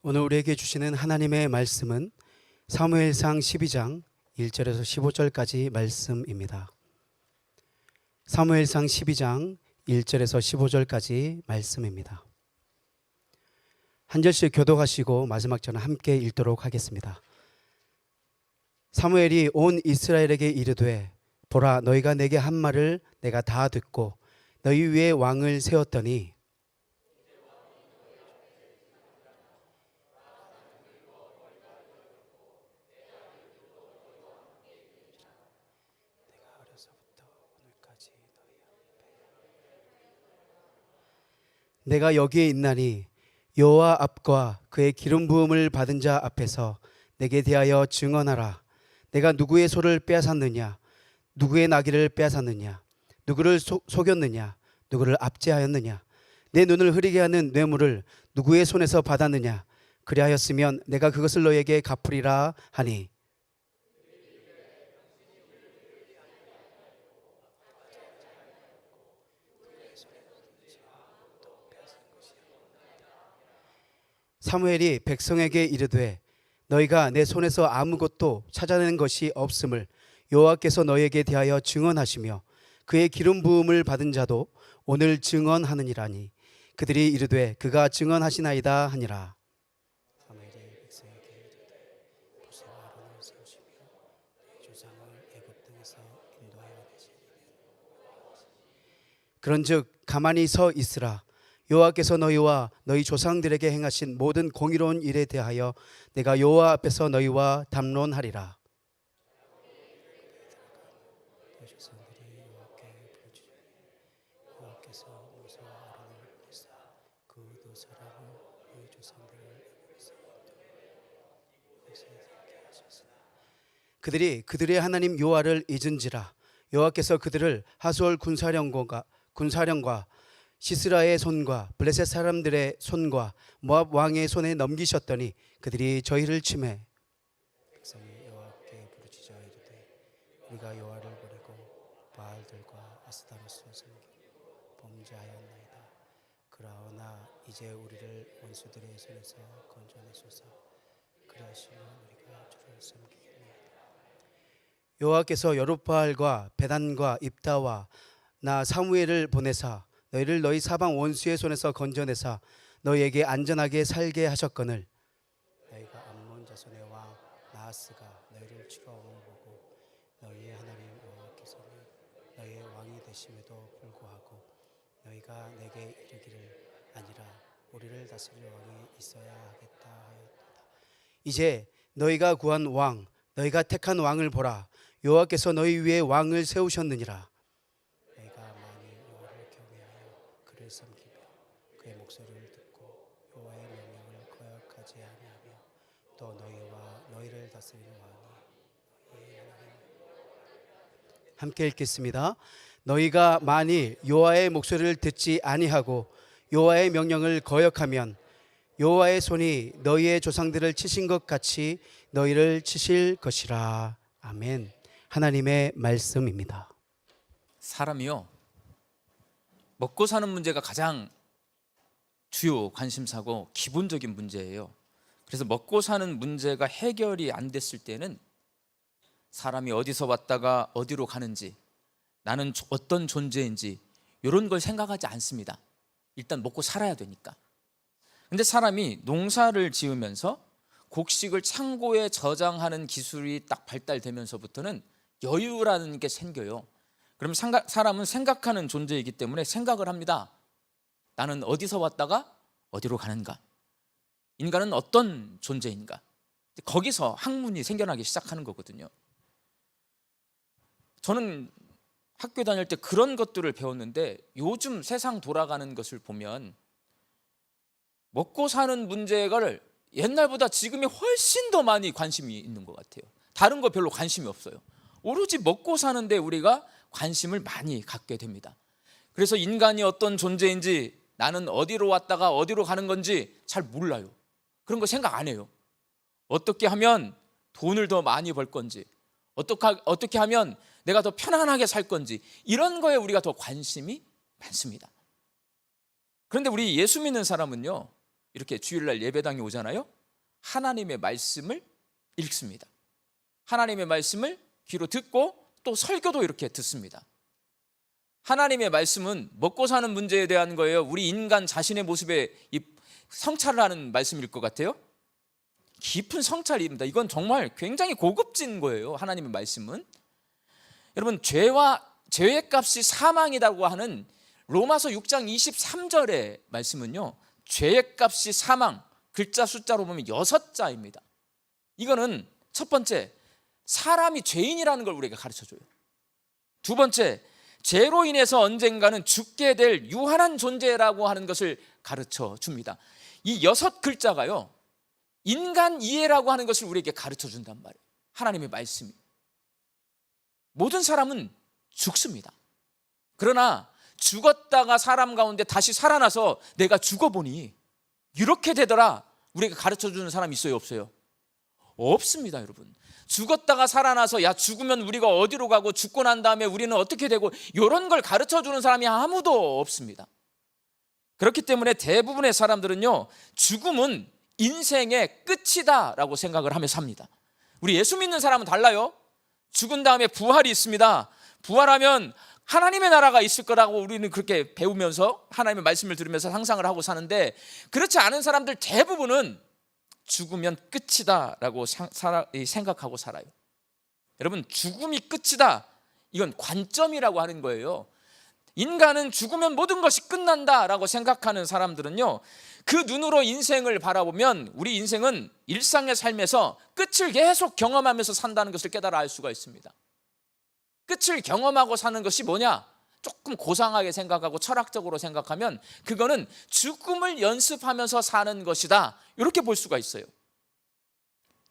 오늘 우리에게 주시는 하나님의 말씀은 사무엘상 12장 1절에서 15절까지 말씀입니다. 사무엘상 12장 1절에서 15절까지 말씀입니다. 한 절씩 교독하시고 마지막 절은 함께 읽도록 하겠습니다. 사무엘이 온 이스라엘에게 이르되 보라, 너희가 내게 한 말을 내가 다 듣고 너희 위에 왕을 세웠더니 내가 여기에 있나니 여호와 앞과 그의 기름 부음을 받은 자 앞에서 내게 대하여 증언하라. 내가 누구의 소를 빼앗았느냐, 누구의 나귀를 빼앗았느냐, 누구를 속였느냐, 누구를 압제하였느냐, 내 눈을 흐리게 하는 뇌물을 누구의 손에서 받았느냐. 그리하였으면 내가 그것을 너에게 갚으리라 하니, 사무엘이 백성에게 이르되 너희가 내 손에서 아무것도 찾아낸 것이 없음을 여호와께서 너희에게 대하여 증언하시며 그의 기름 부음을 받은 자도 오늘 증언하느니라니. 그들이 이르되 그가 증언하시나이다 하니라. 사무엘이 백성에게 이르되 보세요, 아론을 세우시며 조상을 애굽 땅에서 인도하여 내시니 그런즉 가만히 서 있으라. 여호와께서 너희와 너희 조상들에게 행하신 모든 공의로운 일에 대하여 내가 여호와 앞에서 너희와 담론하리라. 그들이 그들의 하나님 여호와를 잊은지라. 여호와께서 그들을 하솔 군사령과 시스라의 손과 블레셋 사람들의 손과 모압 왕의 손에 넘기셨더니 그들이 저희를 치매 백성이 여호와께 부르짖어 이르되 우리가 여호와를 버리고 바알들과 아스타로스를 섬기고 범죄하였나이다. 그러나 이제 우리를 원수들의 손에서 건져내소서. 그리하시면 우리가 주를 섬기겠나이다. 여호와께서 여룹바알과 베단과 입다와 나 사무엘을 보내사 너희를 너희 사방 원수의 손에서 건져내사 너희에게 안전하게 살게 하셨거늘 너희가 암몬 자손의 왕 나하스가 너희를 치러 오는 보고 너희의 하나님 여호와께서는 너희의 왕이 되심에도 불구하고 너희가 내게 이르기를 아니라 우리를 다스릴 왕이 있어야 하겠다 하였도다. 이제 너희가 구한 왕, 너희가 택한 왕을 보라. 여호와께서 너희 위에 왕을 세우셨느니라. 섬기며 그의 목소리를 듣고 여호와의 명령을 거역하지 아니하며 또 너희와 너희를 다스리는 왕이 함께 읽겠습니다. 너희가 만일 여호와의 목소리를 듣지 아니하고 여호와의 명령을 거역하면 여호와의 손이 너희의 조상들을 치신 것 같이 너희를 치실 것이라. 아멘. 하나님의 말씀입니다. 사람이요, 먹고 사는 문제가 가장 주요 관심사고 기본적인 문제예요. 그래서 먹고 사는 문제가 해결이 안 됐을 때는 사람이 어디서 왔다가 어디로 가는지, 나는 어떤 존재인지 이런 걸 생각하지 않습니다. 일단 먹고 살아야 되니까. 근데 사람이 농사를 지으면서 곡식을 창고에 저장하는 기술이 딱 발달되면서부터는 여유라는 게 생겨요. 그럼 사람은 생각하는 존재이기 때문에 생각을 합니다. 나는 어디서 왔다가 어디로 가는가? 인간은 어떤 존재인가? 거기서 학문이 생겨나기 시작하는 거거든요. 저는 학교 다닐 때 그런 것들을 배웠는데 요즘 세상 돌아가는 것을 보면 먹고 사는 문제를 옛날보다 지금이 훨씬 더 많이 관심이 있는 것 같아요. 다른 거 별로 관심이 없어요. 오로지 먹고 사는데 우리가 관심을 많이 갖게 됩니다. 그래서 인간이 어떤 존재인지, 나는 어디로 왔다가 어디로 가는 건지 잘 몰라요. 그런 거 생각 안 해요. 어떻게 하면 돈을 더 많이 벌 건지, 어떻게 하면 내가 더 편안하게 살 건지, 이런 거에 우리가 더 관심이 많습니다. 그런데 우리 예수 믿는 사람은요, 이렇게 주일날 예배당에 오잖아요. 하나님의 말씀을 읽습니다. 하나님의 말씀을 귀로 듣고 또 설교도 이렇게 듣습니다. 하나님의 말씀은 먹고 사는 문제에 대한 거예요? 우리 인간 자신의 모습에 성찰을 하는 말씀일 것 같아요? 깊은 성찰입니다. 이건 정말 굉장히 고급진 거예요. 하나님의 말씀은. 여러분, 죄의 값이 사망이라고 하는 로마서 6장 23절의 말씀은요, 죄의 값이 사망, 글자 숫자로 보면 6자입니다. 이거는 첫 번째, 사람이 죄인이라는 걸 우리에게 가르쳐줘요. 두 번째, 죄로 인해서 언젠가는 죽게 될 유한한 존재라고 하는 것을 가르쳐줍니다. 이 6글자가요, 인간 이해라고 하는 것을 우리에게 가르쳐준단 말이에요. 하나님의 말씀이. 모든 사람은 죽습니다. 그러나 죽었다가 사람 가운데 다시 살아나서 내가 죽어보니 이렇게 되더라, 우리에게 가르쳐주는 사람이 있어요, 없어요? 없습니다. 여러분, 죽었다가 살아나서 야, 죽으면 우리가 어디로 가고 죽고 난 다음에 우리는 어떻게 되고, 이런 걸 가르쳐주는 사람이 아무도 없습니다. 그렇기 때문에 대부분의 사람들은요, 죽음은 인생의 끝이다 라고 생각을 하며 삽니다. 우리 예수 믿는 사람은 달라요. 죽은 다음에 부활이 있습니다. 부활하면 하나님의 나라가 있을 거라고 우리는 그렇게 배우면서 하나님의 말씀을 들으면서 상상을 하고 사는데, 그렇지 않은 사람들 대부분은 죽으면 끝이다 라고 생각하고 살아요. 여러분, 죽음이 끝이다, 이건 관점이라고 하는 거예요. 인간은 죽으면 모든 것이 끝난다 라고 생각하는 사람들은요, 그 눈으로 인생을 바라보면 우리 인생은 일상의 삶에서 끝을 계속 경험하면서 산다는 것을 깨달아 알 수가 있습니다. 끝을 경험하고 사는 것이 뭐냐? 조금 고상하게 생각하고 철학적으로 생각하면 그거는 죽음을 연습하면서 사는 것이다, 이렇게 볼 수가 있어요.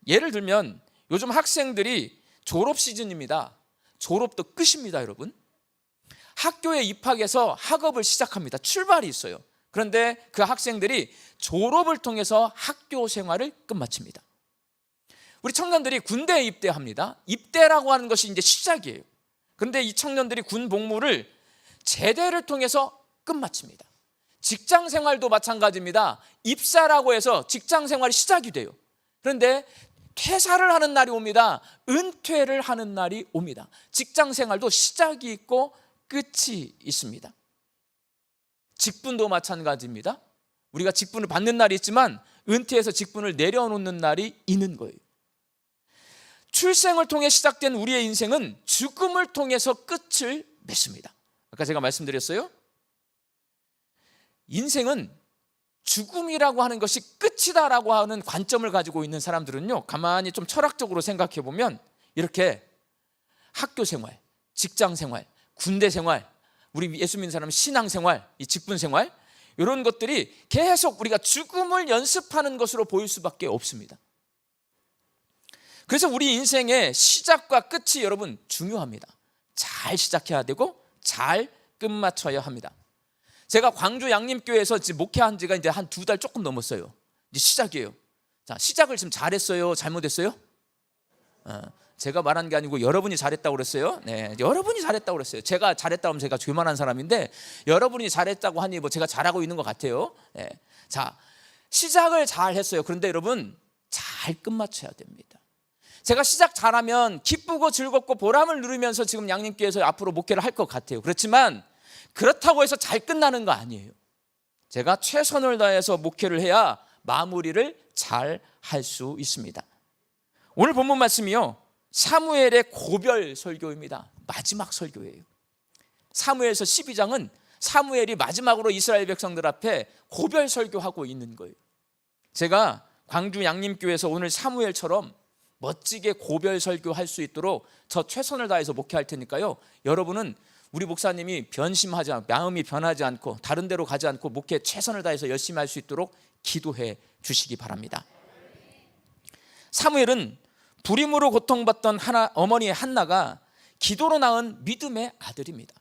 예를 들면 요즘 학생들이 졸업 시즌입니다. 졸업도 끝입니다. 여러분, 학교에 입학해서 학업을 시작합니다. 출발이 있어요. 그런데 그 학생들이 졸업을 통해서 학교 생활을 끝마칩니다. 우리 청년들이 군대에 입대합니다. 입대라고 하는 것이 이제 시작이에요. 그런데 이 청년들이 군 복무를 제대를 통해서 끝마칩니다. 직장 생활도 마찬가지입니다. 입사라고 해서 직장 생활이 시작이 돼요. 그런데 퇴사를 하는 날이 옵니다. 은퇴를 하는 날이 옵니다. 직장 생활도 시작이 있고 끝이 있습니다. 직분도 마찬가지입니다. 우리가 직분을 받는 날이 있지만 은퇴해서 직분을 내려놓는 날이 있는 거예요. 출생을 통해 시작된 우리의 인생은 죽음을 통해서 끝을 맺습니다. 아까 제가 말씀드렸어요. 인생은 죽음이라고 하는 것이 끝이다라고 하는 관점을 가지고 있는 사람들은요, 가만히 좀 철학적으로 생각해 보면 이렇게 학교 생활, 직장 생활, 군대 생활, 우리 예수 믿는 사람은 신앙 생활, 이 직분 생활, 이런 것들이 계속 우리가 죽음을 연습하는 것으로 보일 수밖에 없습니다. 그래서 우리 인생의 시작과 끝이 여러분 중요합니다. 잘 시작해야 되고 잘 끝마쳐야 합니다. 제가 광주 양림교회에서 지금 목회한 지가 이제 한 2달 조금 넘었어요. 이제 시작이에요. 자, 시작을 지금 잘했어요, 잘못했어요? 제가 말한 게 아니고 여러분이 잘했다고 그랬어요. 네, 여러분이 잘했다고 그랬어요. 제가 잘했다고 하면 제가 죄만한 사람인데, 여러분이 잘했다고 하니 뭐 제가 잘하고 있는 것 같아요. 네. 자, 시작을 잘 했어요. 그런데 여러분, 잘 끝마쳐야 됩니다. 제가 시작 잘하면 기쁘고 즐겁고 보람을 누리면서 지금 양림교회에서 앞으로 목회를 할 것 같아요. 그렇지만 그렇다고 해서 잘 끝나는 거 아니에요. 제가 최선을 다해서 목회를 해야 마무리를 잘 할 수 있습니다. 오늘 본문 말씀이요, 사무엘의 고별 설교입니다. 마지막 설교예요. 사무엘서 12장은 사무엘이 마지막으로 이스라엘 백성들 앞에 고별 설교하고 있는 거예요. 제가 광주 양림교회에서 오늘 사무엘처럼 멋지게 고별 설교할 수 있도록 저 최선을 다해서 목회할 테니까요, 여러분은 우리 목사님이 변심하지 않고, 마음이 변하지 않고 다른 데로 가지 않고 목회 최선을 다해서 열심히 할 수 있도록 기도해 주시기 바랍니다. 사무엘은 불임으로 고통받던 어머니의 한나가 기도로 낳은 믿음의 아들입니다.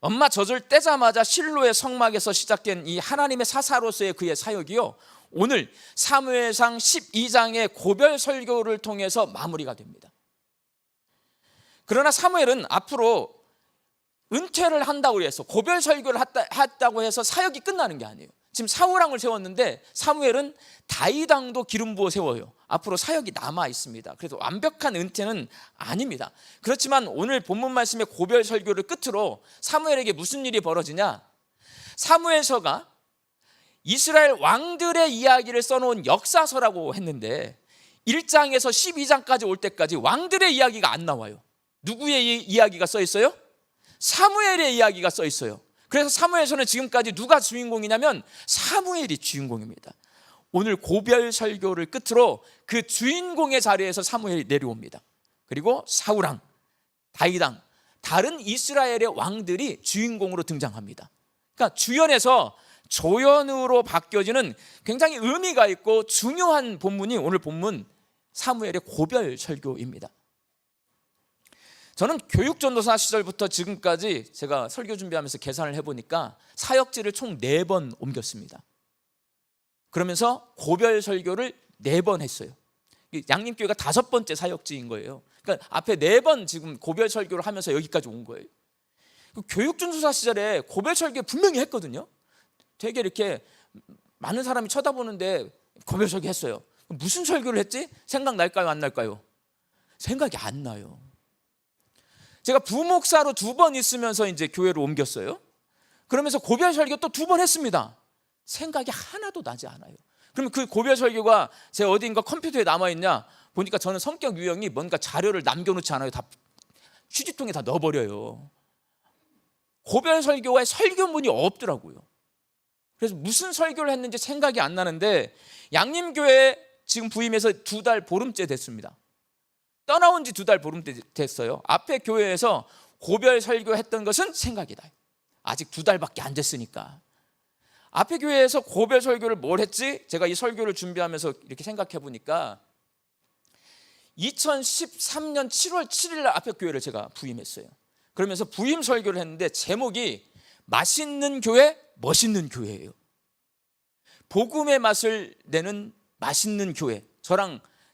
엄마 젖을 떼자마자 실로의 성막에서 시작된 이 하나님의 사사로서의 그의 사역이요, 오늘 사무엘상 12장의 고별 설교를 통해서 마무리가 됩니다. 그러나 사무엘은 앞으로 은퇴를 한다고 해서, 고별 설교를 했다고 해서 사역이 끝나는 게 아니에요. 지금 사울왕을 세웠는데 사무엘은 다윗왕도 기름 부어 세워요. 앞으로 사역이 남아 있습니다. 그래서 완벽한 은퇴는 아닙니다. 그렇지만 오늘 본문 말씀의 고별 설교를 끝으로 사무엘에게 무슨 일이 벌어지냐? 사무엘서가 이스라엘 왕들의 이야기를 써놓은 역사서라고 했는데 1장에서 12장까지 올 때까지 왕들의 이야기가 안 나와요. 누구의 이야기가 써 있어요? 사무엘의 이야기가 써 있어요. 그래서 사무엘서는 지금까지 누가 주인공이냐면 사무엘이 주인공입니다. 오늘 고별 설교를 끝으로 그 주인공의 자리에서 사무엘이 내려옵니다. 그리고 사울왕, 다윗왕, 다른 이스라엘의 왕들이 주인공으로 등장합니다. 그러니까 주연에서 조연으로 바뀌어지는 굉장히 의미가 있고 중요한 본문이 오늘 본문 사무엘의 고별 설교입니다. 저는 교육전도사 시절부터 지금까지 제가 설교 준비하면서 계산을 해보니까 사역지를 총 4번 옮겼습니다. 그러면서 고별 설교를 4번 했어요. 양림교회가 5번째 사역지인 거예요. 그러니까 앞에 4번 지금 고별 설교를 하면서 여기까지 온 거예요. 교육전도사 시절에 고별 설교 분명히 했거든요. 되게 이렇게 많은 사람이 쳐다보는데 고별 설교 했어요. 무슨 설교를 했지? 생각날까요? 안 날까요? 생각이 안 나요. 제가 부목사로 2번 있으면서 이제 교회로 옮겼어요. 그러면서 고별 설교 또 2번 했습니다. 생각이 하나도 나지 않아요. 그러면 그 고별 설교가 제 어딘가 컴퓨터에 남아있냐 보니까 저는 성격 유형이 뭔가 자료를 남겨놓지 않아요. 다 휴지통에 다 넣어버려요. 고별 설교와의 설교문이 없더라고요. 그래서 무슨 설교를 했는지 생각이 안 나는데 양림교회 지금 부임해서 2달 보름째 됐습니다. 떠나온 지 2달 보름째 됐어요. 앞에 교회에서 고별 설교했던 것은 생각이 나요. 아직 2달밖에 안 됐으니까. 앞에 교회에서 고별 설교를 뭘 했지? 제가 이 설교를 준비하면서 이렇게 생각해 보니까 2013년 7월 7일 날 앞에 교회를 제가 부임했어요. 그러면서 부임 설교를 했는데 제목이 맛있는 교회, 멋있는 교회예요. 복음의 맛을 내는 맛있는 교회.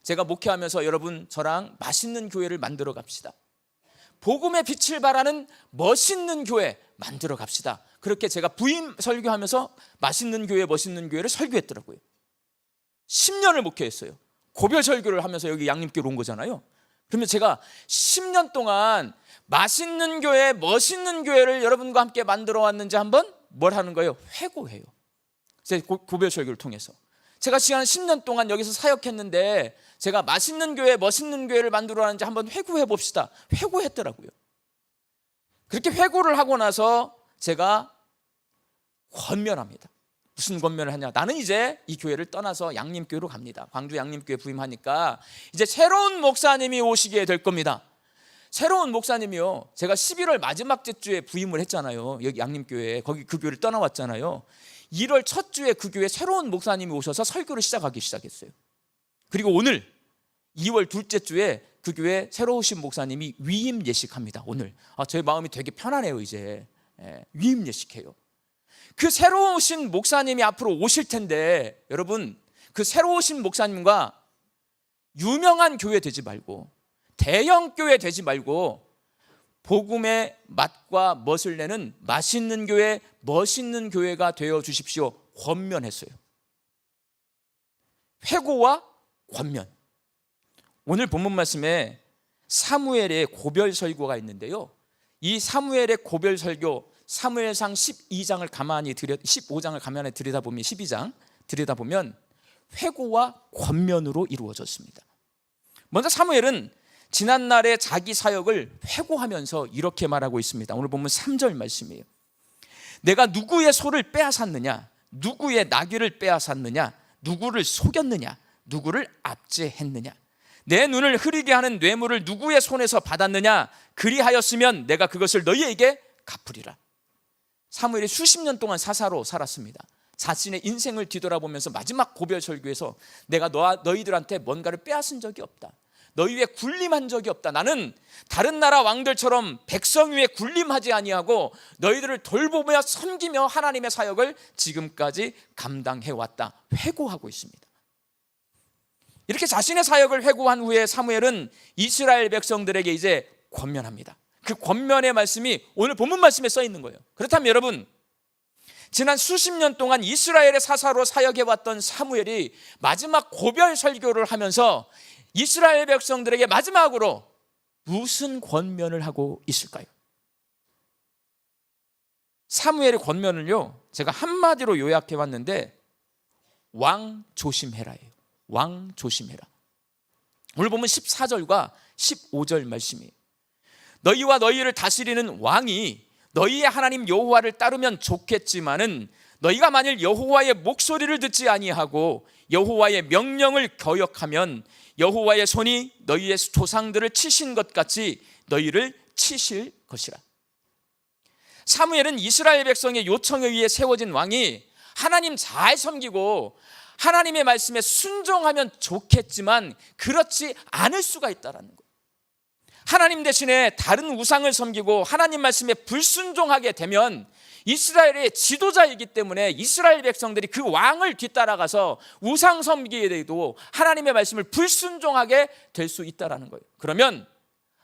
제가 목회하면서 여러분 저랑 맛있는 교회를 만들어 갑시다. 복음의 빛을 발하는 멋있는 교회 만들어 갑시다. 그렇게 제가 부임 설교하면서 맛있는 교회, 멋있는 교회를 설교했더라고요. 10년을 목회했어요. 고별 설교를 하면서 여기 양림교회로 온 거잖아요. 그러면 제가 10년 동안 맛있는 교회, 멋있는 교회를 여러분과 함께 만들어 왔는지 한번 뭘 하는 거예요? 회고해요. 제 고별 설교를 통해서. 제가 지난 10년 동안 여기서 사역했는데 제가 맛있는 교회, 멋있는 교회를 만들어 왔는지 한번 회고해 봅시다. 회고했더라고요. 그렇게 회고를 하고 나서 제가 권면합니다. 무슨 권면을 하냐? 나는 이제 이 교회를 떠나서 양림교회로 갑니다. 광주 양림교회 부임하니까 이제 새로운 목사님이 오시게 될 겁니다. 새로운 목사님이요. 제가 11월 마지막 주에 부임을 했잖아요. 여기 양림교회에. 거기 그 교회를 떠나왔잖아요. 1월 첫 주에 그 교회에 새로운 목사님이 오셔서 설교를 시작하기 시작했어요. 그리고 오늘 2월 둘째 주에 그 교회 새로 오신 목사님이 위임 예식합니다. 오늘 제 마음이 되게 편안해요. 이제 위임 예식해요. 그 새로 오신 목사님이 앞으로 오실 텐데 여러분 그 새로 오신 목사님과 유명한 교회 되지 말고 대형 교회 되지 말고 복음의 맛과 멋을 내는 맛있는 교회, 멋있는 교회가 되어 주십시오. 권면했어요. 회고와 권면. 오늘 본문 말씀에 사무엘의 고별 설교가 있는데요. 이 사무엘의 고별 설교 사무엘상 15장을 가만히 들여다보면 12장 들여다보면 회고와 권면으로 이루어졌습니다. 먼저 사무엘은 지난날의 자기 사역을 회고하면서 이렇게 말하고 있습니다. 오늘 보면 3절 말씀이에요. 내가 누구의 소를 빼앗았느냐, 누구의 나귀를 빼앗았느냐, 누구를 속였느냐, 누구를 압제했느냐, 내 눈을 흐리게 하는 뇌물을 누구의 손에서 받았느냐, 그리하였으면 내가 그것을 너희에게 갚으리라. 사무엘이 수십 년 동안 사사로 살았습니다. 자신의 인생을 뒤돌아보면서 마지막 고별 설교에서 내가 너희들한테 뭔가를 빼앗은 적이 없다. 너희 위에 군림한 적이 없다. 나는 다른 나라 왕들처럼 백성 위에 군림하지 아니하고 너희들을 돌보며 섬기며 하나님의 사역을 지금까지 감당해왔다. 회고하고 있습니다. 이렇게 자신의 사역을 회고한 후에 사무엘은 이스라엘 백성들에게 이제 권면합니다. 그 권면의 말씀이 오늘 본문 말씀에 써 있는 거예요. 그렇다면 여러분, 지난 수십 년 동안 이스라엘의 사사로 사역해왔던 사무엘이 마지막 고별 설교를 하면서 이스라엘 백성들에게 마지막으로 무슨 권면을 하고 있을까요? 사무엘의 권면을요, 제가 한마디로 요약해봤는데 왕 조심해라예요. 왕 조심해라. 오늘 보면 14절과 15절 말씀이에요. 너희와 너희를 다스리는 왕이 너희의 하나님 여호와를 따르면 좋겠지만은 너희가 만일 여호와의 목소리를 듣지 아니하고 여호와의 명령을 거역하면 여호와의 손이 너희의 조상들을 치신 것 같이 너희를 치실 것이라. 사무엘은 이스라엘 백성의 요청에 의해 세워진 왕이 하나님 잘 섬기고 하나님의 말씀에 순종하면 좋겠지만 그렇지 않을 수가 있다는 거예요. 하나님 대신에 다른 우상을 섬기고 하나님 말씀에 불순종하게 되면 이스라엘의 지도자이기 때문에 이스라엘 백성들이 그 왕을 뒤따라가서 우상 섬기게 되고 하나님의 말씀을 불순종하게 될 수 있다는 거예요. 그러면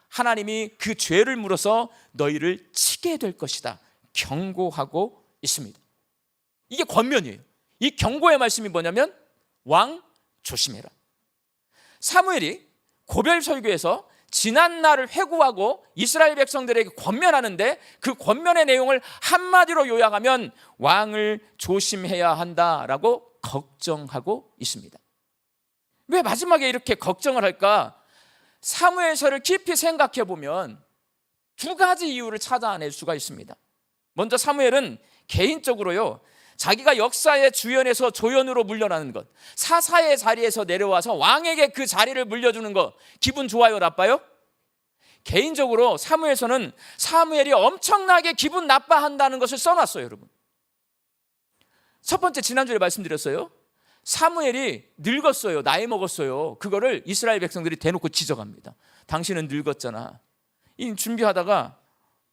하나님이 그 죄를 물어서 너희를 치게 될 것이다 경고하고 있습니다. 이게 권면이에요. 이 경고의 말씀이 뭐냐면 왕 조심해라. 사무엘이 고별 설교에서 지난 날을 회고하고 이스라엘 백성들에게 권면하는데 그 권면의 내용을 한마디로 요약하면 왕을 조심해야 한다라고 걱정하고 있습니다. 왜 마지막에 이렇게 걱정을 할까? 사무엘서를 깊이 생각해 보면 두 가지 이유를 찾아낼 수가 있습니다. 먼저 사무엘은 개인적으로요, 자기가 역사의 주연에서 조연으로 물러나는 것, 사사의 자리에서 내려와서 왕에게 그 자리를 물려주는 것, 기분 좋아요, 나빠요? 개인적으로 사무엘서는 사무엘이 엄청나게 기분 나빠한다는 것을 써놨어요, 여러분. 첫 번째, 지난주에 말씀드렸어요. 사무엘이 늙었어요, 나이 먹었어요. 그거를 이스라엘 백성들이 대놓고 지적합니다. 당신은 늙었잖아. 이 준비하다가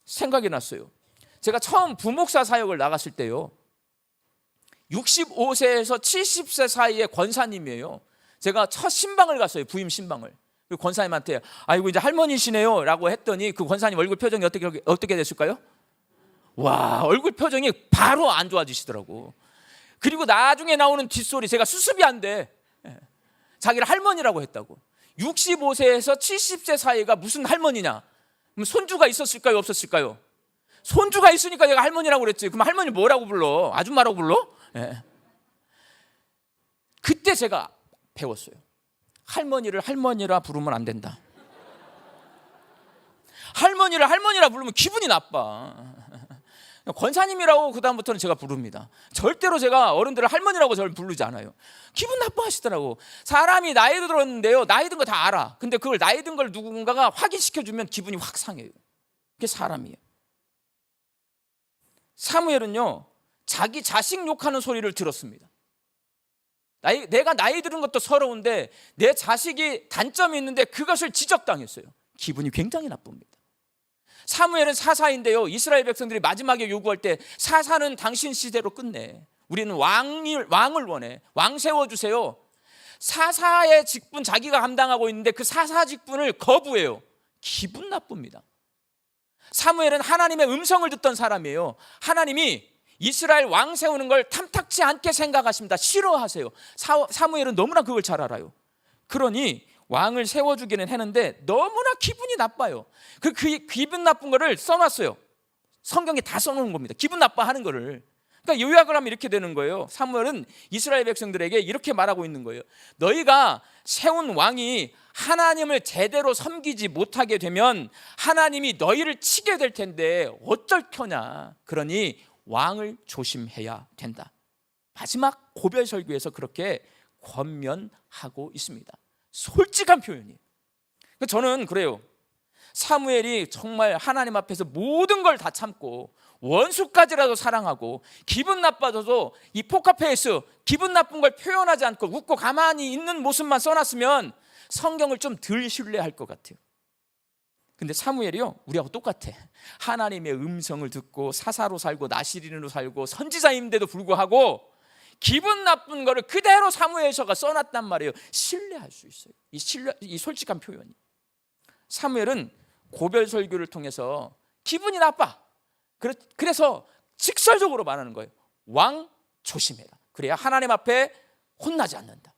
생각이 났어요. 제가 처음 부목사 사역을 나갔을 때요, 65세에서 70세 사이의 권사님이에요. 제가 첫 신방을 갔어요, 부임 신방을. 그 권사님한테 아이고 이제 할머니시네요 라고 했더니 그 권사님 얼굴 표정이 어떻게 됐을까요? 와, 얼굴 표정이 바로 안 좋아지시더라고. 그리고 나중에 나오는 뒷소리, 제가 수습이 안 돼. 자기를 할머니라고 했다고. 65세에서 70세 사이가 무슨 할머니냐? 그럼 손주가 있었을까요, 없었을까요? 손주가 있으니까 내가 할머니라고 그랬지. 그럼 할머니 뭐라고 불러? 아줌마라고 불러? 예. 그때 제가 배웠어요. 할머니를 할머니라 부르면 안 된다. 할머니를 할머니라 부르면 기분이 나빠. 권사님이라고 그 다음부터는 제가 부릅니다. 절대로 제가 어른들을 할머니라고 저를 부르지 않아요. 기분 나빠하시더라고. 사람이 나이 들었는데요, 나이 든 거 다 알아. 근데 그걸 나이 든 걸 누군가가 확인시켜주면 기분이 확 상해요. 그게 사람이에요. 사무엘은요, 자기 자식 욕하는 소리를 들었습니다. 내가 나이 들은 것도 서러운데 내 자식이 단점이 있는데 그것을 지적당했어요. 기분이 굉장히 나쁩니다. 사무엘은 사사인데요, 이스라엘 백성들이 마지막에 요구할 때 사사는 당신 시대로 끝내, 우리는 왕을 원해, 왕 세워주세요. 사사의 직분 자기가 감당하고 있는데 그 사사 직분을 거부해요. 기분 나쁩니다. 사무엘은 하나님의 음성을 듣던 사람이에요. 하나님이 이스라엘 왕 세우는 걸 탐탁치 않게 생각하십니다. 싫어하세요. 사무엘은 너무나 그걸 잘 알아요. 그러니 왕을 세워주기는 했는데 너무나 기분이 나빠요. 그 기분 나쁜 거를 써놨어요. 성경에 다 써놓은 겁니다. 기분 나빠하는 거를. 그러니까 요약을 하면 이렇게 되는 거예요. 사무엘은 이스라엘 백성들에게 이렇게 말하고 있는 거예요. 너희가 세운 왕이 하나님을 제대로 섬기지 못하게 되면 하나님이 너희를 치게 될 텐데 어쩔 터냐. 그러니 왕을 조심해야 된다. 마지막 고별 설교에서 그렇게 권면하고 있습니다. 솔직한 표현이에요. 저는 그래요. 사무엘이 정말 하나님 앞에서 모든 걸 다 참고 원수까지라도 사랑하고 기분 나빠져도 이 포커페이스, 기분 나쁜 걸 표현하지 않고 웃고 가만히 있는 모습만 써놨으면 성경을 좀 덜 신뢰할 것 같아요. 근데 사무엘이요, 우리하고 똑같아. 하나님의 음성을 듣고 사사로 살고 나시린으로 살고 선지자인데도 불구하고 기분 나쁜 거를 그대로 사무엘서가 써놨단 말이에요. 신뢰할 수 있어요. 이 솔직한 표현이. 사무엘은 고별 설교를 통해서 기분이 나빠. 그래서 직설적으로 말하는 거예요. 왕 조심해라. 그래야 하나님 앞에 혼나지 않는다.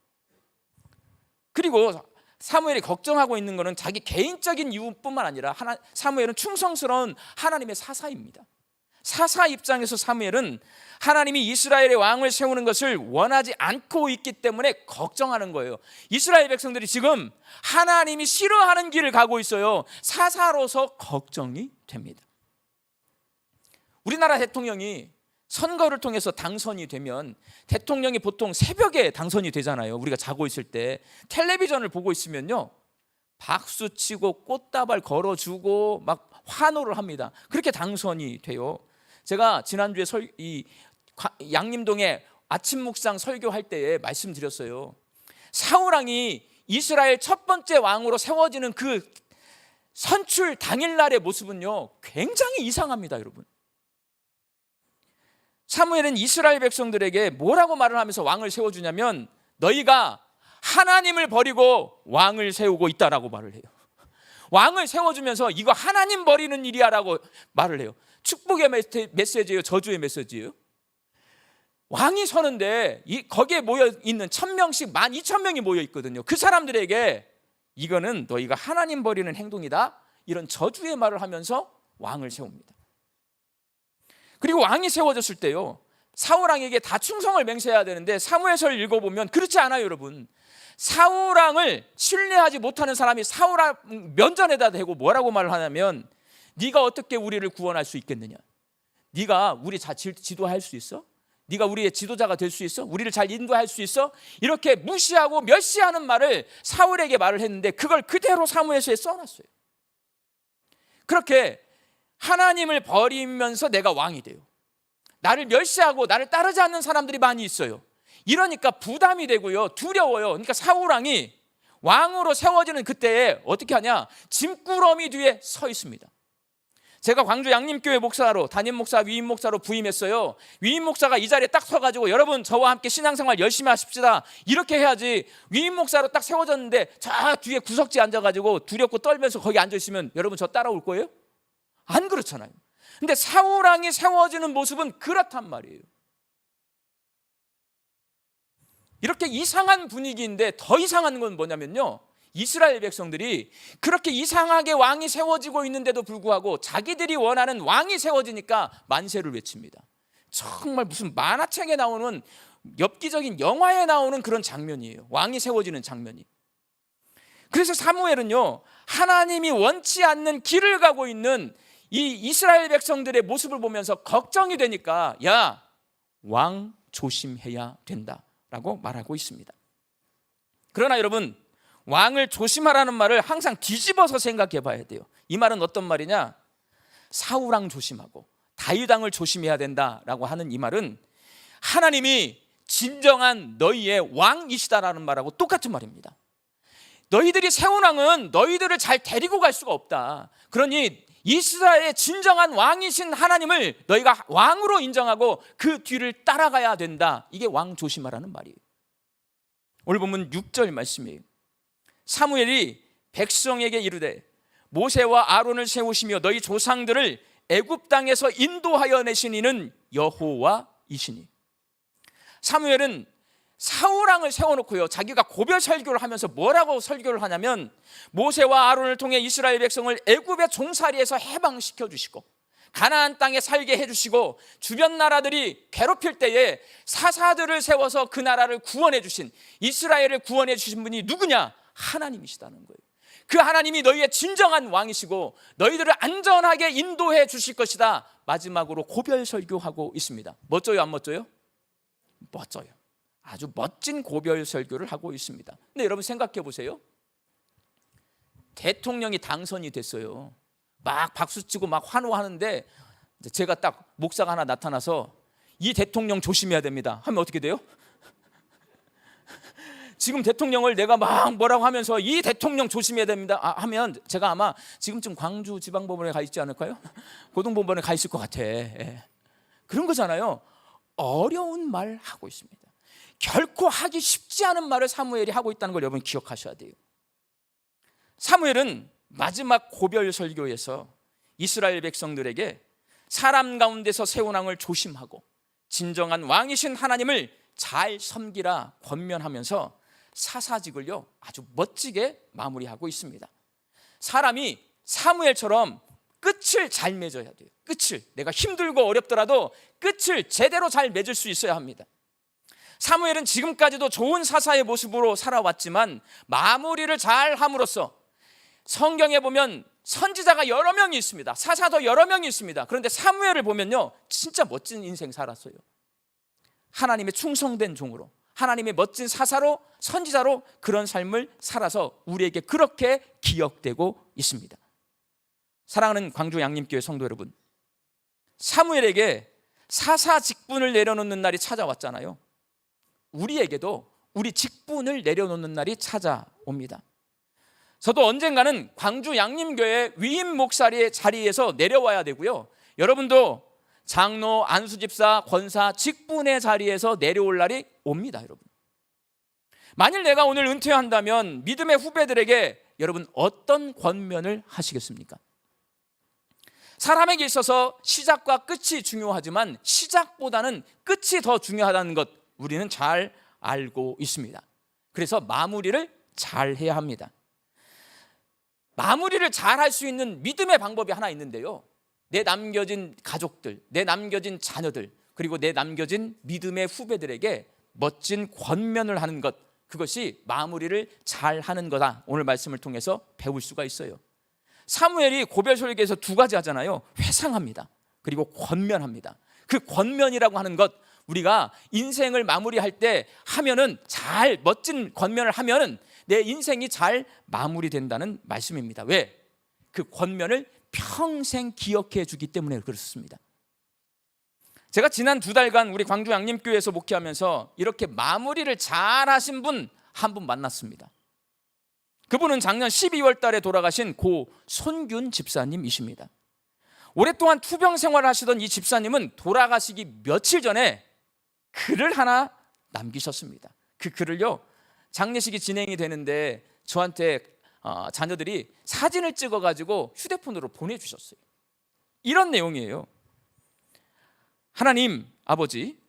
그리고 사무엘이 걱정하고 있는 것은 자기 개인적인 이유뿐만 아니라 사무엘은 충성스러운 하나님의 사사입니다. 사사 입장에서 사무엘은 하나님이 이스라엘의 왕을 세우는 것을 원하지 않고 있기 때문에 걱정하는 거예요. 이스라엘 백성들이 지금 하나님이 싫어하는 길을 가고 있어요. 사사로서 걱정이 됩니다. 우리나라 대통령이 선거를 통해서 당선이 되면 대통령이 보통 새벽에 당선이 되잖아요. 우리가 자고 있을 때 텔레비전을 보고 있으면요, 박수치고 꽃다발 걸어주고 막 환호를 합니다. 그렇게 당선이 돼요. 제가 지난주에 양림동에 아침 묵상 설교할 때에 말씀드렸어요. 사울왕이 이스라엘 첫 번째 왕으로 세워지는 그 선출 당일날의 모습은요, 굉장히 이상합니다, 여러분. 사무엘은 이스라엘 백성들에게 뭐라고 말을 하면서 왕을 세워주냐면, 너희가 하나님을 버리고 왕을 세우고 있다라고 말을 해요. 왕을 세워주면서 이거 하나님 버리는 일이야 라고 말을 해요. 축복의 메시지예요, 저주의 메시지예요? 왕이 서는데 거기에 모여있는 1000명씩 12,000명이 모여있거든요. 그 사람들에게 이거는 너희가 하나님 버리는 행동이다, 이런 저주의 말을 하면서 왕을 세웁니다. 그리고 왕이 세워졌을 때요, 사울왕에게 다 충성을 맹세해야 되는데 사무엘서를 읽어보면 그렇지 않아요, 여러분. 사울왕을 신뢰하지 못하는 사람이 사울왕 면전에다 대고 뭐라고 말을 하냐면, 네가 어떻게 우리를 구원할 수 있겠느냐? 네가 우리 지도할 수 있어? 네가 우리의 지도자가 될 수 있어? 우리를 잘 인도할 수 있어? 이렇게 무시하고 멸시하는 말을 사울에게 말을 했는데 그걸 그대로 사무엘서에 써놨어요. 그렇게 하나님을 버리면서 내가 왕이 돼요. 나를 멸시하고 나를 따르지 않는 사람들이 많이 있어요. 이러니까 부담이 되고요, 두려워요. 그러니까 사울왕이 왕으로 세워지는 그때에 어떻게 하냐? 짐꾸러미 뒤에 서 있습니다. 제가 광주 양림교회 목사로, 담임 목사, 위임 목사로 부임했어요. 위임 목사가 이 자리에 딱 서가지고 여러분 저와 함께 신앙생활 열심히 하십시다, 이렇게 해야지. 위임 목사로 딱 세워졌는데 저 뒤에 구석지에 앉아가지고 두렵고 떨면서 거기 앉아있으면 여러분 저 따라올 거예요? 안 그렇잖아요. 근데 사울왕이 세워지는 모습은 그렇단 말이에요. 이렇게 이상한 분위기인데 더 이상한 건 뭐냐면요, 이스라엘 백성들이 그렇게 이상하게 왕이 세워지고 있는데도 불구하고 자기들이 원하는 왕이 세워지니까 만세를 외칩니다. 정말 무슨 만화책에 나오는, 엽기적인 영화에 나오는 그런 장면이에요, 왕이 세워지는 장면이. 그래서 사무엘은요, 하나님이 원치 않는 길을 가고 있는 이 이스라엘 백성들의 모습을 보면서 걱정이 되니까, 야, 왕 조심해야 된다라고 말하고 있습니다. 그러나 여러분, 왕을 조심하라는 말을 항상 뒤집어서 생각해 봐야 돼요. 이 말은 어떤 말이냐? 사울왕 조심하고 다윗왕을 조심해야 된다라고 하는 이 말은 하나님이 진정한 너희의 왕이시다라는 말하고 똑같은 말입니다. 너희들이 세운 왕은 너희들을 잘 데리고 갈 수가 없다. 그러니 이스라엘의 진정한 왕이신 하나님을 너희가 왕으로 인정하고 그 뒤를 따라가야 된다. 이게 왕 조심하라는 말이에요. 오늘 보면 6절 말씀이에요. 사무엘이 백성에게 이르되 모세와 아론을 세우시며 너희 조상들을 애굽 땅에서 인도하여 내신 이는 여호와이시니. 사무엘은 사울왕을 세워놓고요, 자기가 고별 설교를 하면서 뭐라고 설교를 하냐면, 모세와 아론을 통해 이스라엘 백성을 애굽의 종살이에서 해방시켜 주시고 가나안 땅에 살게 해주시고 주변 나라들이 괴롭힐 때에 사사들을 세워서 그 나라를 구원해 주신, 이스라엘을 구원해 주신 분이 누구냐? 하나님이시다는 거예요. 그 하나님이 너희의 진정한 왕이시고 너희들을 안전하게 인도해 주실 것이다. 마지막으로 고별 설교하고 있습니다. 멋져요, 안 멋져요? 멋져요. 아주 멋진 고별 설교를 하고 있습니다. 근데 여러분 생각해 보세요. 대통령이 당선이 됐어요. 막 박수치고 막 환호하는데 제가 딱 목사가 하나 나타나서 이 대통령 조심해야 됩니다 하면 어떻게 돼요? 지금 대통령을 내가 막 뭐라고 하면서 이 대통령 조심해야 됩니다 하면 제가 아마 지금쯤 광주지방법원에 가 있지 않을까요? 고등법원에 가 있을 것 같아. 예. 그런 거잖아요. 어려운 말 하고 있습니다. 결코 하기 쉽지 않은 말을 사무엘이 하고 있다는 걸 여러분 기억하셔야 돼요. 사무엘은 마지막 고별 설교에서 이스라엘 백성들에게 사람 가운데서 세운 왕을 조심하고 진정한 왕이신 하나님을 잘 섬기라 권면하면서 사사직을요 아주 멋지게 마무리하고 있습니다. 사람이 사무엘처럼 끝을 잘 맺어야 돼요. 끝을, 내가 힘들고 어렵더라도 끝을 제대로 잘 맺을 수 있어야 합니다. 사무엘은 지금까지도 좋은 사사의 모습으로 살아왔지만 마무리를 잘 함으로써, 성경에 보면 선지자가 여러 명이 있습니다. 사사도 여러 명이 있습니다. 그런데 사무엘을 보면요 진짜 멋진 인생 살았어요. 하나님의 충성된 종으로, 하나님의 멋진 사사로, 선지자로 그런 삶을 살아서 우리에게 그렇게 기억되고 있습니다. 사랑하는 광주 양림교회 성도 여러분, 사무엘에게 사사 직분을 내려놓는 날이 찾아왔잖아요. 우리에게도 우리 직분을 내려놓는 날이 찾아옵니다. 저도 언젠가는 광주 양림교회 위임 목사리의 자리에서 내려와야 되고요, 여러분도 장로, 안수집사, 권사 직분의 자리에서 내려올 날이 옵니다. 여러분, 만일 내가 오늘 은퇴한다면 믿음의 후배들에게 여러분 어떤 권면을 하시겠습니까? 사람에게 있어서 시작과 끝이 중요하지만 시작보다는 끝이 더 중요하다는 것 우리는 잘 알고 있습니다. 그래서 마무리를 잘 해야 합니다. 마무리를 잘 할 수 있는 믿음의 방법이 하나 있는데요, 내 남겨진 가족들, 내 남겨진 자녀들, 그리고 내 남겨진 믿음의 후배들에게 멋진 권면을 하는 것, 그것이 마무리를 잘 하는 거다. 오늘 말씀을 통해서 배울 수가 있어요. 사무엘이 고별 설교에서 두 가지 하잖아요. 회상합니다. 그리고 권면합니다. 그 권면이라고 하는 것, 우리가 인생을 마무리할 때 하면은, 잘 멋진 권면을 하면은 내 인생이 잘 마무리된다는 말씀입니다. 왜? 그 권면을 평생 기억해 주기 때문에 그렇습니다. 제가 지난 2달간 우리 광주 양림교회에서 목회하면서 이렇게 마무리를 잘 하신 분 한 분 만났습니다. 그분은 작년 12월 달에 돌아가신 고 손균 집사님이십니다. 오랫동안 투병 생활을 하시던 이 집사님은 돌아가시기 며칠 전에 글을 하나 남기셨습니다. 그 글을요, 장례식이 진행이 되는데 저한테 자녀들이 사진을 찍어가지고 휴대폰으로 보내주셨어요. 이런 내용이에요. 하나님 아버지,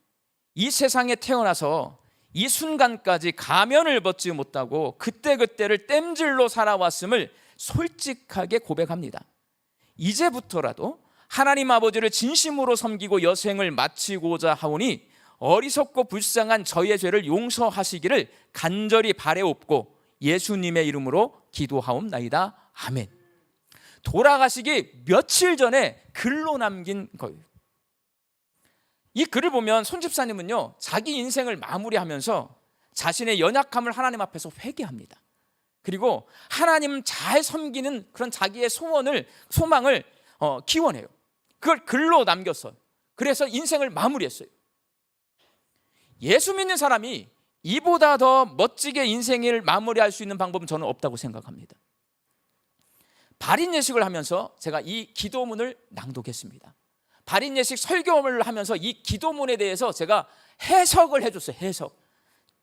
이 세상에 태어나서 이 순간까지 가면을 벗지 못하고 그때그때를 땜질로 살아왔음을 솔직하게 고백합니다. 이제부터라도 하나님 아버지를 진심으로 섬기고 여생을 마치고자 하오니 어리석고 불쌍한 저의 죄를 용서하시기를 간절히 바라옵고 예수님의 이름으로 기도하옵나이다. 아멘. 돌아가시기 며칠 전에 글로 남긴 거예요. 이 글을 보면 손 집사님은요, 자기 인생을 마무리하면서 자신의 연약함을 하나님 앞에서 회개합니다. 그리고 하나님 잘 섬기는 그런 자기의 소망을 기원해요. 그걸 글로 남겼어요. 그래서 인생을 마무리했어요. 예수 믿는 사람이 이보다 더 멋지게 인생을 마무리할 수 있는 방법은 저는 없다고 생각합니다. 발인 예식을 하면서 제가 이 기도문을 낭독했습니다. 발인 예식 설교를 하면서 이 기도문에 대해서 제가 해석을 해줬어요. 해석.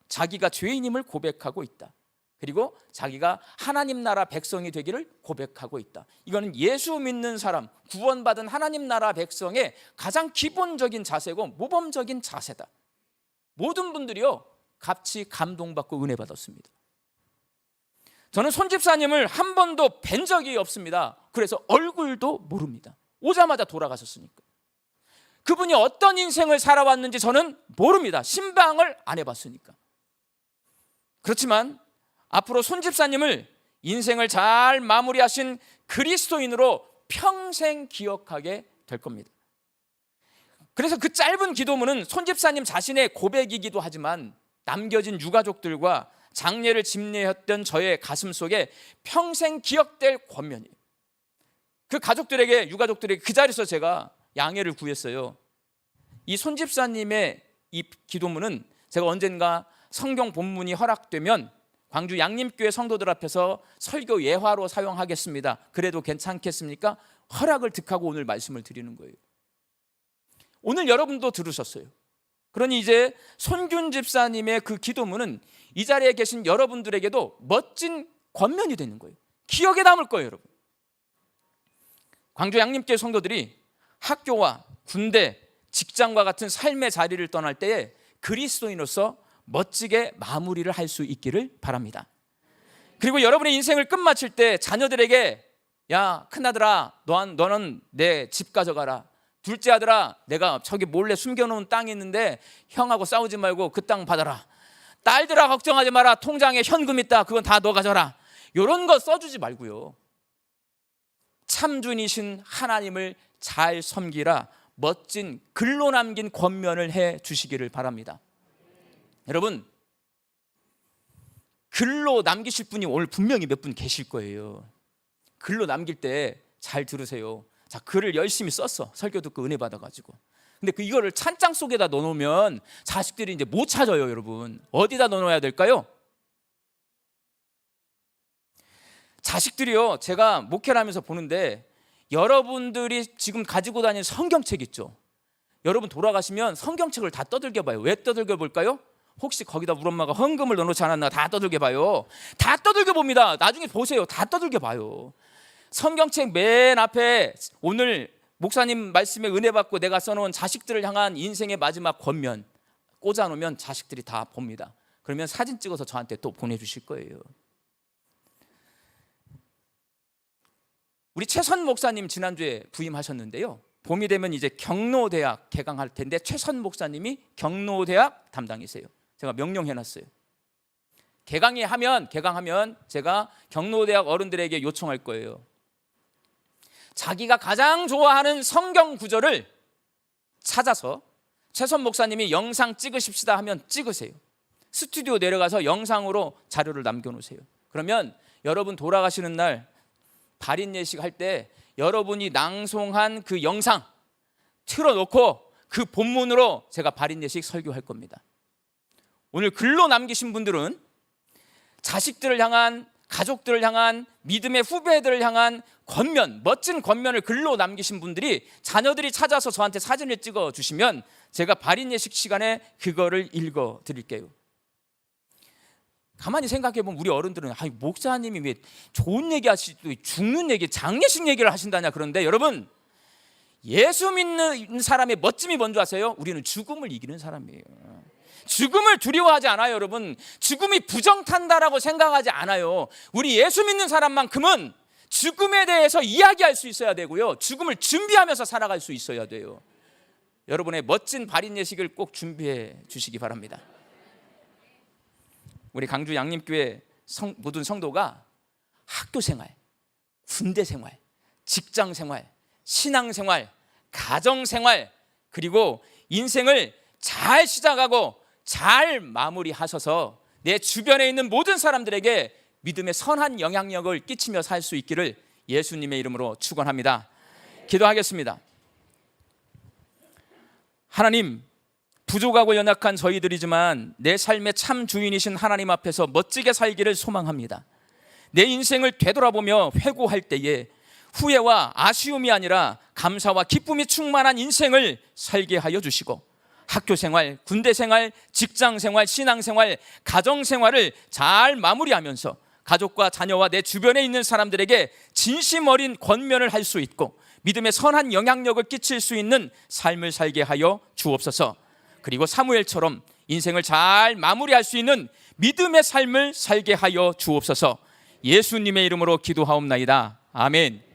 자기가 죄인임을 고백하고 있다. 그리고 자기가 하나님 나라 백성이 되기를 고백하고 있다. 이거는 예수 믿는 사람, 구원받은 하나님 나라 백성의 가장 기본적인 자세고 모범적인 자세다. 모든 분들이요 같이 감동받고 은혜 받았습니다. 저는 손 집사님을 한 번도 뵌 적이 없습니다. 그래서 얼굴도 모릅니다. 오자마자 돌아가셨으니까. 그분이 어떤 인생을 살아왔는지 저는 모릅니다. 신방을 안 해봤으니까. 그렇지만 앞으로 손 집사님을 인생을 잘 마무리하신 그리스도인으로 평생 기억하게 될 겁니다. 그래서 그 짧은 기도문은 손 집사님 자신의 고백이기도 하지만 남겨진 유가족들과 장례를 집례했던 저의 가슴 속에 평생 기억될 권면이에요. 그 가족들에게, 유가족들에게 그 자리에서 제가 양해를 구했어요. 이 손 집사님의 이 기도문은 제가 언젠가 성경 본문이 허락되면 광주 양림교회 성도들 앞에서 설교 예화로 사용하겠습니다. 그래도 괜찮겠습니까? 허락을 득하고 오늘 말씀을 드리는 거예요. 오늘 여러분도 들으셨어요. 그러니 이제 손균 집사님의 그 기도문은 이 자리에 계신 여러분들에게도 멋진 권면이 되는 거예요. 기억에 남을 거예요, 여러분. 광주 양림교회 성도들이 학교와 군대, 직장과 같은 삶의 자리를 떠날 때에 그리스도인으로서 멋지게 마무리를 할 수 있기를 바랍니다. 그리고 여러분의 인생을 끝마칠 때 자녀들에게 야, 큰아들아, 너는 내 집 가져가라. 둘째 아들아, 내가 저기 몰래 숨겨놓은 땅이 있는데 형하고 싸우지 말고 그 땅 받아라. 딸들아, 걱정하지 마라. 통장에 현금 있다. 그건 다 너 가져라. 이런 거 써주지 말고요. 참주인이신 하나님을 잘 섬기라. 멋진 글로 남긴 권면을 해 주시기를 바랍니다. 여러분, 글로 남기실 분이 오늘 분명히 몇 분 계실 거예요. 글로 남길 때 잘 들으세요. 자, 글을 열심히 썼어. 설교 듣고 은혜 받아가지고. 근데 이거를 찬장 속에다 넣어놓으면 자식들이 이제 못 찾아요, 여러분. 어디다 넣어놔야 될까요? 자식들이요, 제가 목회를 하면서 보는데 여러분들이 지금 가지고 다니는 성경책 있죠. 여러분 돌아가시면 성경책을 다 떠들게 봐요. 왜 떠들게 볼까요? 혹시 거기다 우리 엄마가 헌금을 넣어놓지 않았나 다 떠들게 봐요. 다 떠들게 봅니다. 나중에 보세요. 다 떠들게 봐요. 성경책 맨 앞에 오늘 목사님 말씀에 은혜 받고 내가 써놓은 자식들을 향한 인생의 마지막 권면 꽂아놓으면 자식들이 다 봅니다. 그러면 사진 찍어서 저한테 또 보내주실 거예요. 우리 최선 목사님 지난주에 부임하셨는데요. 봄이 되면 이제 경로대학 개강할 텐데 최선 목사님이 경로대학 담당이세요. 제가 명령해놨어요. 개강하면 제가 경로대학 어른들에게 요청할 거예요. 자기가 가장 좋아하는 성경 구절을 찾아서 최선 목사님이 영상 찍으십시다 하면 찍으세요. 스튜디오 내려가서 영상으로 자료를 남겨놓으세요. 그러면 여러분 돌아가시는 날 발인 예식 할 때 여러분이 낭송한 그 영상 틀어놓고 그 본문으로 제가 발인 예식 설교할 겁니다. 오늘 글로 남기신 분들은 자식들을 향한, 가족들을 향한, 믿음의 후배들을 향한 권면, 멋진 권면을 글로 남기신 분들이 자녀들이 찾아서 저한테 사진을 찍어 주시면 제가 발인 예식 시간에 그거를 읽어 드릴게요. 가만히 생각해 보면 우리 어른들은 목사님이 왜 좋은 얘기 하시고 죽는 얘기, 장례식 얘기를 하신다냐 그런데 여러분, 예수 믿는 사람의 멋짐이 뭔지 아세요? 우리는 죽음을 이기는 사람이에요. 죽음을 두려워하지 않아요, 여러분. 죽음이 부정탄다라고 생각하지 않아요. 우리 예수 믿는 사람만큼은 죽음에 대해서 이야기할 수 있어야 되고요. 죽음을 준비하면서 살아갈 수 있어야 돼요. 여러분의 멋진 발인 예식을 꼭 준비해 주시기 바랍니다. 우리 강주 양림교회 모든 성도가 학교 생활, 군대 생활, 직장 생활, 신앙 생활, 가정 생활, 그리고 인생을 잘 시작하고 잘 마무리하셔서 내 주변에 있는 모든 사람들에게 믿음의 선한 영향력을 끼치며 살 수 있기를 예수님의 이름으로 축원합니다. 기도하겠습니다. 하나님, 부족하고 연약한 저희들이지만 내 삶의 참 주인이신 하나님 앞에서 멋지게 살기를 소망합니다. 내 인생을 되돌아보며 회고할 때에 후회와 아쉬움이 아니라 감사와 기쁨이 충만한 인생을 살게 하여 주시고 학교 생활, 군대 생활, 직장 생활, 신앙 생활, 가정 생활을 잘 마무리하면서 가족과 자녀와 내 주변에 있는 사람들에게 진심 어린 권면을 할 수 있고 믿음의 선한 영향력을 끼칠 수 있는 삶을 살게 하여 주옵소서. 그리고 사무엘처럼 인생을 잘 마무리할 수 있는 믿음의 삶을 살게 하여 주옵소서. 예수님의 이름으로 기도하옵나이다. 아멘.